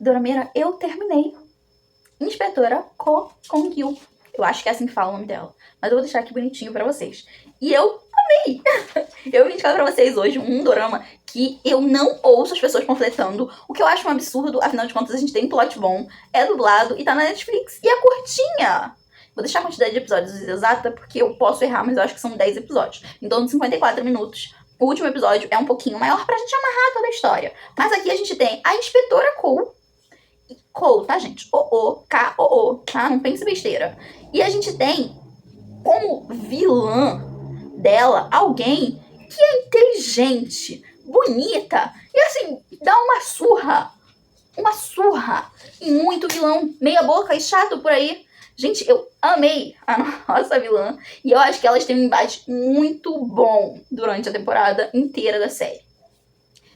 Dorameira, eu terminei Inspetora Ko Kong-gyu. Eu acho que é assim que fala o nome dela. Mas eu vou deixar aqui bonitinho pra vocês. E eu amei! Eu vim indicar pra vocês hoje um dorama que eu não ouço as pessoas panfletando, o que eu acho um absurdo, afinal de contas a gente tem um plot bom, é dublado e tá na Netflix e é curtinha. Vou deixar a quantidade de episódios exata porque eu posso errar, mas eu acho que são 10 episódios. Então, 54 minutos. O último episódio é um pouquinho maior pra gente amarrar toda a história. Mas aqui a gente tem a Inspetora Ko. Ko, tá, gente? O-O-K-O-O, tá? Não pense besteira. E a gente tem como vilã dela alguém que é inteligente, bonita e assim, dá uma surra e muito vilão, meia boca e chato por aí. Gente, eu amei a nossa vilã e eu acho que elas têm um embate muito bom durante a temporada inteira da série.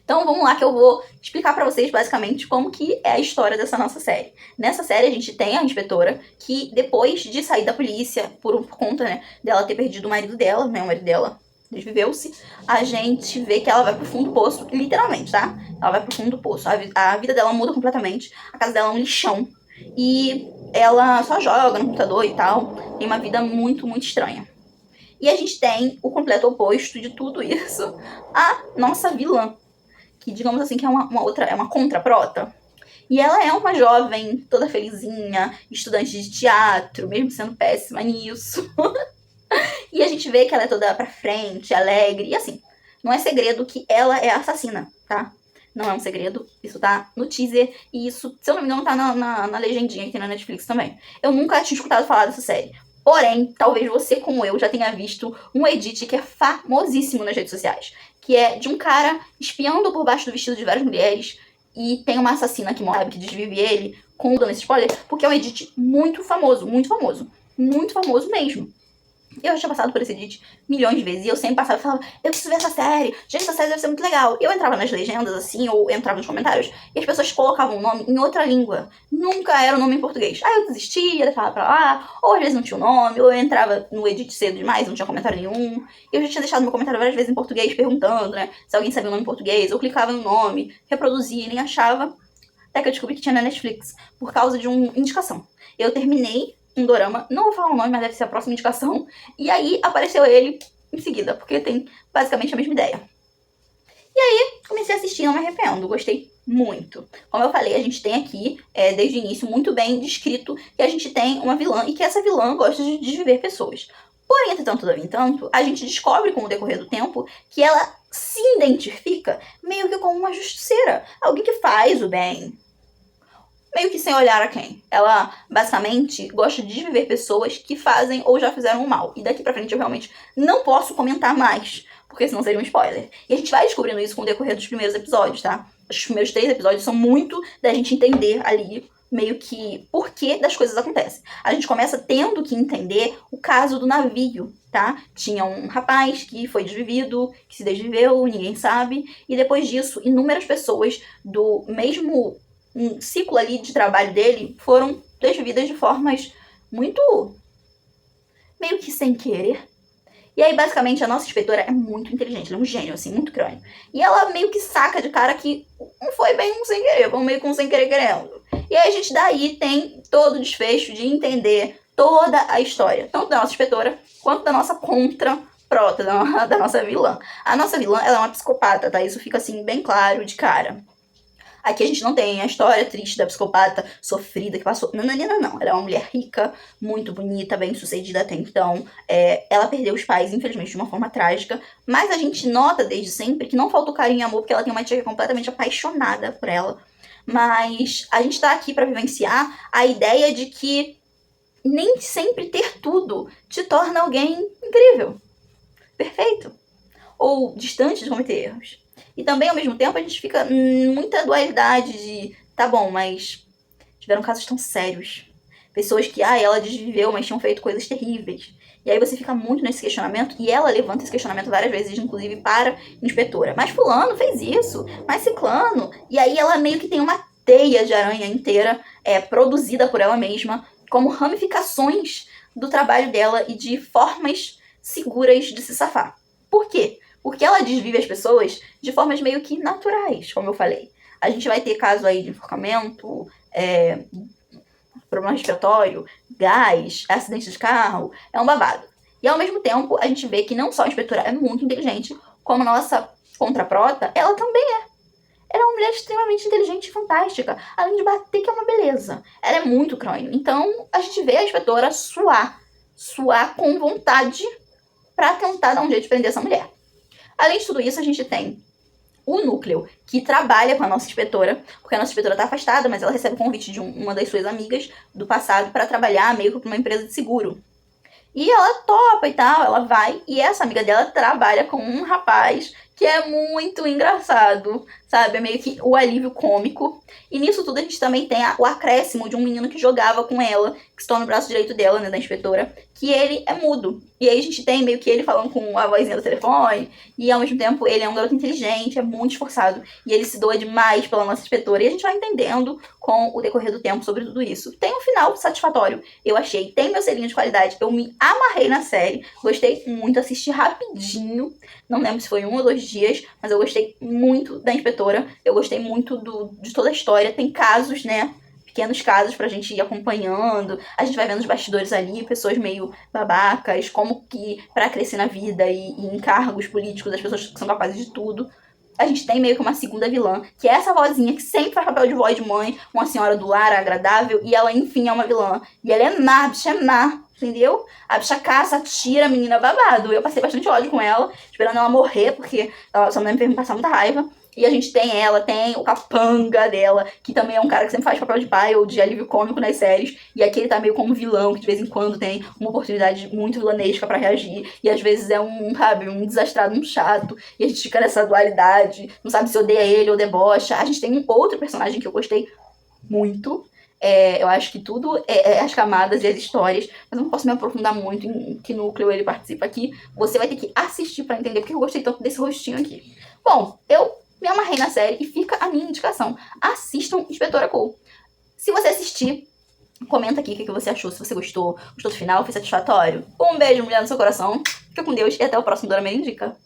Então vamos lá que eu vou explicar pra vocês basicamente como que é a história dessa nossa série. Nessa série a gente tem a inspetora que depois de sair da polícia por conta, né, dela ter perdido o marido dela, né, o marido dela desviveu-se, a gente vê que ela vai pro fundo do poço, literalmente, tá? Ela vai pro fundo do poço, a vida dela muda completamente, a casa dela é um lixão e ela só joga no computador e tal, tem uma vida muito, muito estranha. E a gente tem o completo oposto de tudo isso, a nossa vilã, que digamos assim que é uma outra, é uma contraprota. E ela é uma jovem toda felizinha, estudante de teatro, mesmo sendo péssima nisso. E a gente vê que ela é toda pra frente, alegre, e assim, não é segredo que ela é assassina, tá? Não é um segredo, isso tá no teaser, e isso, se eu não me engano, tá na legendinha aqui na Netflix também. Eu nunca tinha escutado falar dessa série. Porém, talvez você, como eu, já tenha visto um edit que é famosíssimo nas redes sociais, que é de um cara espiando por baixo do vestido de várias mulheres, e tem uma assassina que morre, que desvive ele, dando esse spoiler, porque é um edit muito famoso, muito famoso. Muito famoso mesmo. Eu já tinha passado por esse edit milhões de vezes. E eu sempre passava e falava, eu preciso ver essa série. Gente, essa série deve ser muito legal. E eu entrava nas legendas, assim, ou entrava nos comentários, e as pessoas colocavam o nome em outra língua. Nunca era o nome em português. Aí eu desistia, deixava pra lá, ou às vezes não tinha o nome, ou eu entrava no edit cedo demais, não tinha comentário nenhum. E eu já tinha deixado meu comentário várias vezes em português, perguntando, né, se alguém sabia o nome em português. Eu clicava no nome, reproduzia e nem achava. Até que eu descobri que tinha na Netflix, por causa de uma indicação. Eu terminei um dorama, não vou falar o nome, mas deve ser a próxima indicação, e aí apareceu ele em seguida, porque tem basicamente a mesma ideia. E aí, comecei a assistir, não me arrependo, gostei muito. Como eu falei, a gente tem aqui, desde o início, muito bem descrito que a gente tem uma vilã, e que essa vilã gosta de desviver pessoas. Porém, entretanto, a gente descobre com o decorrer do tempo que ela se identifica meio que como uma justiceira, alguém que faz o bem, meio que sem olhar a quem. Ela, basicamente, gosta de desviver pessoas que fazem ou já fizeram o mal. E daqui pra frente eu realmente não posso comentar mais, porque senão seria um spoiler. E a gente vai descobrindo isso com o decorrer dos primeiros episódios, tá? Os primeiros 3 episódios são muito da gente entender ali, meio que, por que das coisas acontecem. A gente começa tendo que entender o caso do navio, tá? Tinha um rapaz que foi desvivido, que se desviveu, ninguém sabe. E depois disso, inúmeras pessoas do mesmo um ciclo ali de trabalho dele foram desvividas de formas muito meio que sem querer. E aí, basicamente, a nossa inspetora é muito inteligente, ela é um gênio, assim, muito crânio. E ela meio que saca de cara que não foi bem um sem querer, foi meio que um sem querer querendo. E aí a gente daí tem todo o desfecho de entender toda a história, tanto da nossa inspetora quanto da nossa contraprota, da nossa vilã. A nossa vilã, ela é uma psicopata, tá? Isso fica, assim, bem claro de cara. Aqui a gente não tem a história triste da psicopata sofrida que passou. Não. Ela é uma mulher rica, muito bonita, bem sucedida até então. Ela perdeu os pais, infelizmente, de uma forma trágica. Mas a gente nota desde sempre que não falta o carinho e amor, porque ela tem uma tia que é completamente apaixonada por ela. Mas a gente tá aqui pra vivenciar a ideia de que nem sempre ter tudo te torna alguém incrível, perfeito, ou distante de cometer erros. E também, ao mesmo tempo, a gente fica muita dualidade de, tá bom, mas tiveram casos tão sérios. Pessoas que, ela desviveu, mas tinham feito coisas terríveis. E aí você fica muito nesse questionamento, e ela levanta esse questionamento várias vezes, inclusive para a inspetora. Mas fulano fez isso, mas ciclano. E aí ela meio que tem uma teia de aranha inteira, produzida por ela mesma, como ramificações do trabalho dela e de formas seguras de se safar. Por quê? Porque ela desvive as pessoas de formas meio que naturais, como eu falei. A gente vai ter caso aí de enforcamento, problema respiratório, gás, acidente de carro, é um babado. E ao mesmo tempo, a gente vê que não só a inspetora é muito inteligente, como a nossa contraprota, ela também é. Ela é uma mulher extremamente inteligente e fantástica, além de bater que é uma beleza. Ela é muito crânio. Então, a gente vê a inspetora suar com vontade pra tentar dar um jeito de prender essa mulher. Além de tudo isso, a gente tem o núcleo, que trabalha com a nossa inspetora, porque a nossa inspetora tá afastada, mas ela recebe o convite de uma das suas amigas do passado para trabalhar meio que pra uma empresa de seguro. E ela topa e tal, ela vai, e essa amiga dela trabalha com um rapaz que é muito engraçado, sabe? É meio que o alívio cômico. E nisso tudo a gente também tem o acréscimo de um menino que jogava com ela, que se torna o braço direito dela, né, da inspetora, que ele é mudo. E aí a gente tem meio que ele falando com a vozinha do telefone, e ao mesmo tempo ele é um garoto inteligente, é muito esforçado, e ele se doa demais pela nossa inspetora, e a gente vai entendendo com o decorrer do tempo sobre tudo isso. Tem um final satisfatório, eu achei, tem meu selinho de qualidade, eu me amarrei na série, gostei muito, assisti rapidinho, não lembro se foi 1 ou 2 dias, mas eu gostei muito da inspetora, eu gostei muito de toda a história, tem casos, né, pequenos casos pra gente ir acompanhando, a gente vai vendo os bastidores ali, pessoas meio babacas, como que pra crescer na vida e em cargos políticos as pessoas são capazes de tudo. A gente tem meio que uma segunda vilã, que é essa vozinha que sempre faz papel de vó e de mãe, uma senhora do lar agradável, e ela, enfim, é uma vilã. E ela é má, a bicha é má, entendeu? A bicha caça, atira a menina babado. Eu passei bastante ódio com ela, esperando ela morrer, porque essa mulher me fez me passar muita raiva. E a gente tem ela, tem o capanga dela, que também é um cara que sempre faz papel de pai ou de alívio cômico nas séries. E aqui ele tá meio como vilão, que de vez em quando tem uma oportunidade muito vilanesca pra reagir. E às vezes é sabe, um desastrado, um chato. E a gente fica nessa dualidade, não sabe se odeia ele ou debocha. A gente tem um outro personagem que eu gostei muito. Eu acho que tudo é as camadas e as histórias, mas eu não posso me aprofundar muito em que núcleo ele participa aqui. Você vai ter que assistir pra entender porque eu gostei tanto desse rostinho aqui. Bom, eu me amarrei na série e fica a minha indicação. Assistam Inspetora Cole. Se você assistir, comenta aqui o que você achou, se você gostou do final, foi satisfatório. Um beijo, mulher, no seu coração. Fica com Deus e até o próximo Dorama Indica.